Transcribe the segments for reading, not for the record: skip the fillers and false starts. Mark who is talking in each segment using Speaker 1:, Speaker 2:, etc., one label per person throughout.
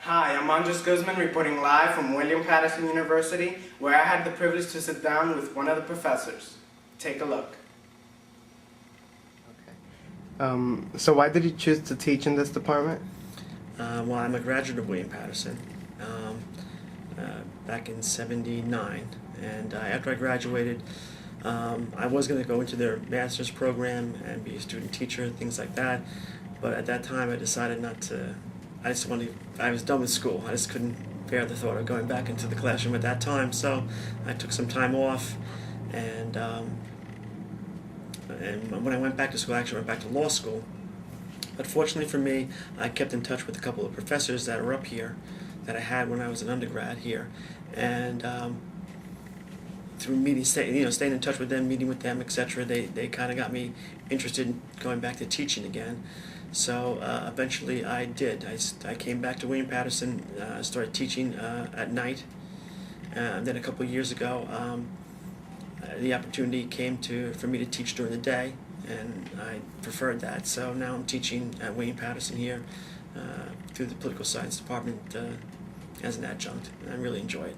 Speaker 1: Hi, I'm Andres Guzman reporting live from William Patterson University, where I had the privilege to sit down with one of the professors. Take a look. So why did you choose to teach in this department?
Speaker 2: Well, I'm a graduate of William Patterson back in '79, and after I graduated, I was going to go into their master's program and be a student teacher, things like that. But at that time, I decided not to. I was done with school. I just couldn't bear the thought of going back into the classroom at that time. So I took some time off, and when I went back to school, I actually went back to law school. But fortunately for me, I kept in touch with a couple of professors that are up here that I had when I was an undergrad here, and through staying in touch with them, meeting with them, etc., they kind of got me interested in going back to teaching again. So eventually I did. I came back to William Patterson, started teaching at night, and then a couple of years ago, the opportunity came for me to teach during the day, and I preferred that. So now I'm teaching at William Patterson here through the political science department as an adjunct, and I really enjoy it.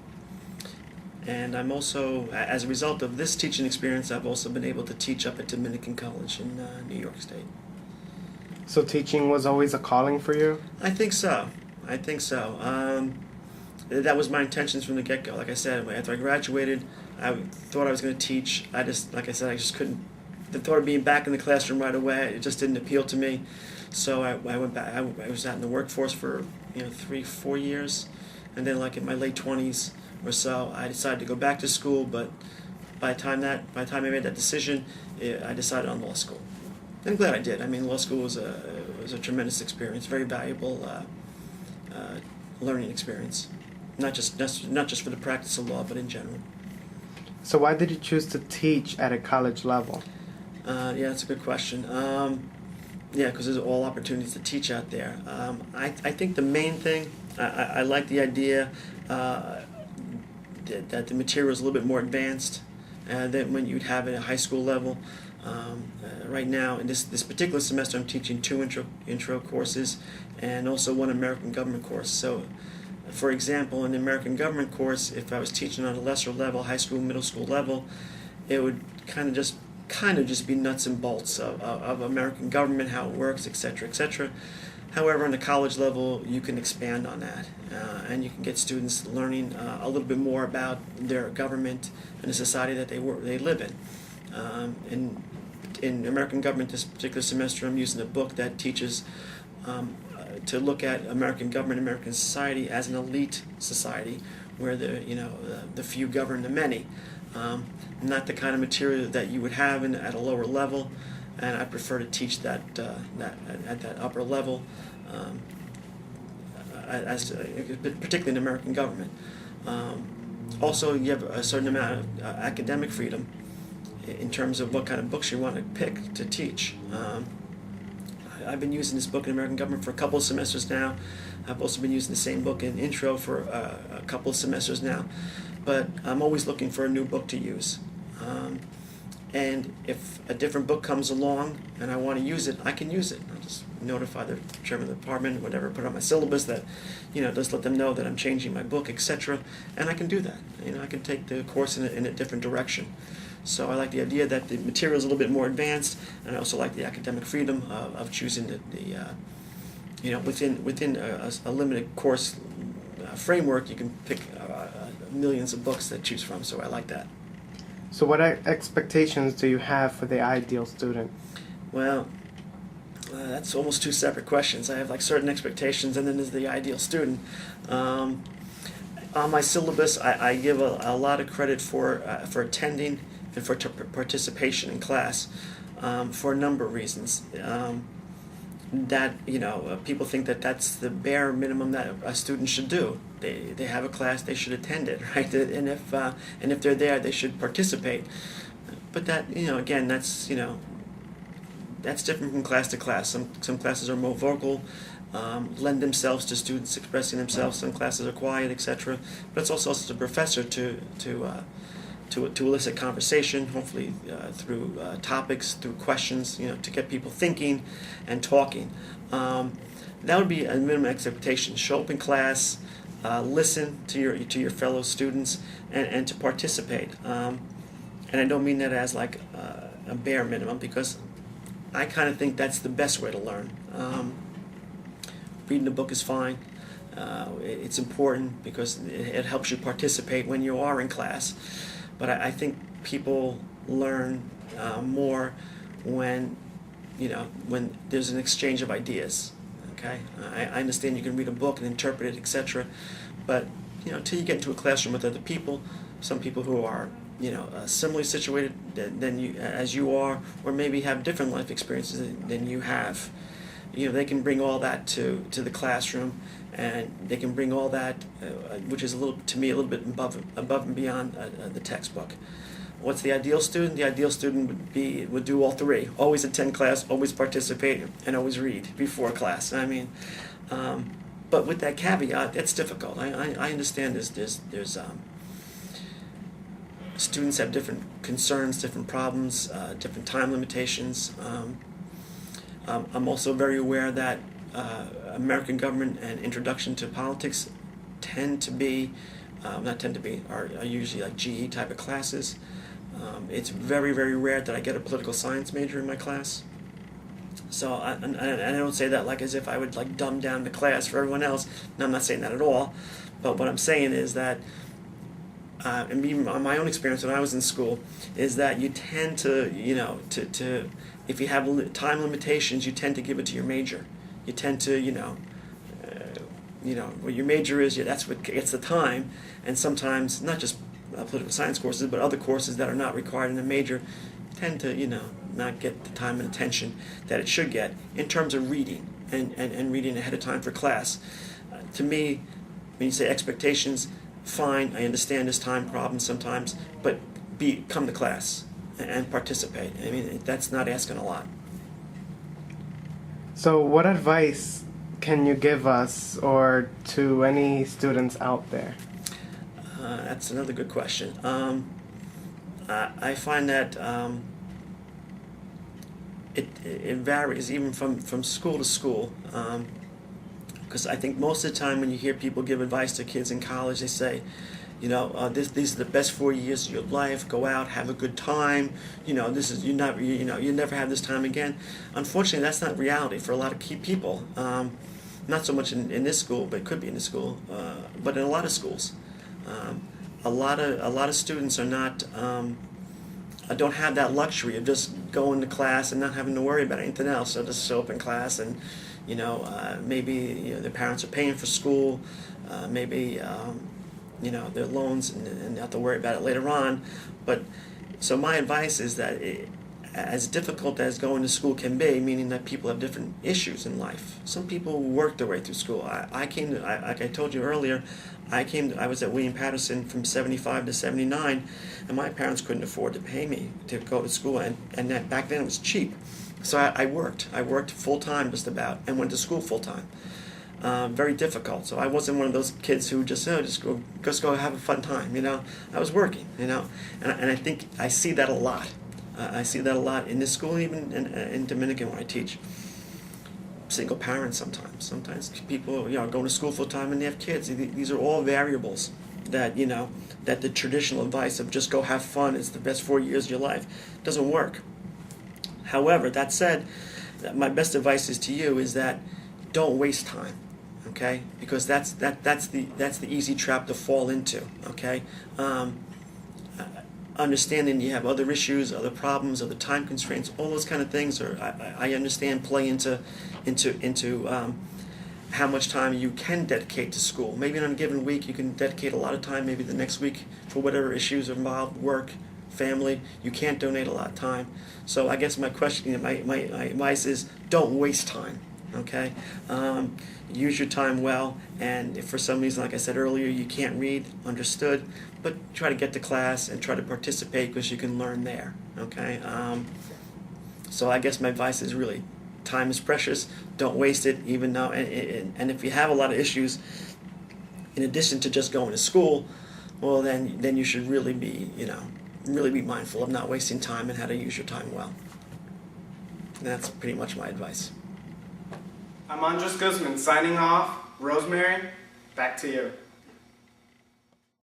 Speaker 2: And I'm also, as a result of this teaching experience, I've also been able to teach up at Dominican College in New York State.
Speaker 1: So teaching was always a calling for you?
Speaker 2: I think so. That was my intentions from the get-go. Like I said, after I graduated, I thought I was going to teach. I just couldn't. The thought of being back in the classroom right away, it just didn't appeal to me. So I went back. I was out in the workforce for 3-4 years, and then like in my late 20s or so, I decided to go back to school. But by the time I made that decision, I decided on law school. I'm glad I did. I mean, law school was a tremendous experience, very valuable learning experience, not just for the practice of law, but in general.
Speaker 1: So why did you choose to teach at a college level?
Speaker 2: Yeah, that's a good question. Yeah, because there's all opportunities to teach out there. I think the main thing, I like the idea that the material is a little bit more advanced than when you'd have it at a high school level. Right now, in this particular semester, I'm teaching 2 intro courses and also 1 American government course. So, for example, in the American government course, if I was teaching on a lesser level, high school, middle school level, it would kind of just be nuts and bolts of American government, how it works, etc., etc. However, on the college level, you can expand on that, and you can get students learning a little bit more about their government and the society that they live in. In American government this particular semester, I'm using a book that teaches to look at American government, American society as an elite society, where the few govern the many. Not the kind of material that you would have at a lower level, and I prefer to teach that at that upper level, particularly in American government. Also, you have a certain amount of academic freedom in terms of what kind of books you want to pick to teach. I've been using this book in American government for a couple of semesters now. I've also been using the same book in intro for a couple of semesters now. But I'm always looking for a new book to use. And if a different book comes along and I want to use it, I can use it. I'll just notify the chairman of the department, whatever, put on my syllabus that, just let them know that I'm changing my book, etc. And I can do that. I can take the course in a different direction. So I like the idea that the material is a little bit more advanced, and I also like the academic freedom of choosing within a limited course framework, you can pick millions of books to choose from. So I like that.
Speaker 1: So what expectations do you have for the ideal student?
Speaker 2: Well, that's almost 2 separate questions. I have like certain expectations, and then there's the ideal student. On my syllabus, I give a lot of credit for attending and for participation in class for a number of reasons. People think that that's the bare minimum that a student should do. They have a class, they should attend it, right? And if they're there, they should participate. But that, again, that's different from class to class. Some classes are more vocal, lend themselves to students expressing themselves. Some classes are quiet, etc. But it's also up to the professor to elicit conversation, hopefully through topics, through questions, to get people thinking and talking. that would be a minimum expectation. Show up in class, listen to your fellow students, and to participate. And I don't mean that as like a bare minimum, because I kind of think that's the best way to learn. Reading a book is fine. It's important because it helps you participate when you are in class. But I think people learn more when when there's an exchange of ideas. Okay, I understand you can read a book and interpret it, etc. But until you get into a classroom with other people, some people who are similarly situated than you as you are, or maybe have different life experiences than you have. They can bring all that to the classroom, and they can bring all that, which is a little bit above and beyond the textbook. What's the ideal student? The ideal student would do all three: always attend class, always participate, and always read before class. I mean, but with that caveat, that's difficult. I understand there's students have different concerns, different problems, different time limitations. I'm also very aware that American government and introduction to politics are usually like GE type of classes. It's very, very rare that I get a political science major in my class. So I don't say that like as if I would like dumb down the class for everyone else. No, I'm not saying that at all. But what I'm saying is that, and even on my own experience when I was in school, is that you tend to, if you have time limitations, you tend to give it to your major. You tend to, what your major is, that's what gets the time. And sometimes, not just political science courses, but other courses that are not required in a major tend to, not get the time and attention that it should get in terms of reading and reading ahead of time for class. To me, when you say expectations, fine, I understand this time problem sometimes, but come to class and participate. I mean, that's not asking a lot.
Speaker 1: So what advice can you give us or to any students out there?
Speaker 2: That's another good question. I find that it varies even from school to school. Because I think most of the time when you hear people give advice to kids in college, they say, these are the best 4 years of your life. Go out, have a good time. You never have this time again. Unfortunately, that's not reality for a lot of key people. Not so much in this school, but it could be in this school. But in a lot of schools, a lot of students are not. Don't have that luxury of just going to class and not having to worry about anything else. So just show up in class and. Maybe their parents are paying for school, maybe their loans, and they have to worry about it later on. But so my advice is that as difficult as going to school can be, meaning that people have different issues in life. Some people work their way through school. Like I told you earlier, I was at William Patterson from 75 to 79, and my parents couldn't afford to pay me to go to school, and that back then it was cheap. So I worked full-time just about, and went to school full-time. Very difficult. So I wasn't one of those kids who just go have a fun time, I was working, and I think I see that a lot. I see that a lot in this school, even in Dominican when I teach. Single parents sometimes people, going to school full-time and they have kids. These are all variables that, that the traditional advice of just go have fun, it's the best 4 years of your life, doesn't work. However, that said, my best advice to you is that don't waste time, okay? Because that's the easy trap to fall into, okay? Understanding you have other issues, other problems, other time constraints, all those kind of things, I understand play into how much time you can dedicate to school. Maybe on a given week you can dedicate a lot of time. Maybe the next week for whatever issues are involved, work, family, you can't donate a lot of time. So I guess my question, my advice is don't waste time, okay? Use your time well, and if for some reason, like I said earlier, you can't read, understood, but try to get to class and try to participate because you can learn there, okay? So I guess my advice is really, time is precious, don't waste it, even though, and if you have a lot of issues, in addition to just going to school, well then you should really be, really be mindful of not wasting time and how to use your time well. And that's pretty much my advice.
Speaker 1: I'm Andres Guzman signing off. Rosemary, back to you.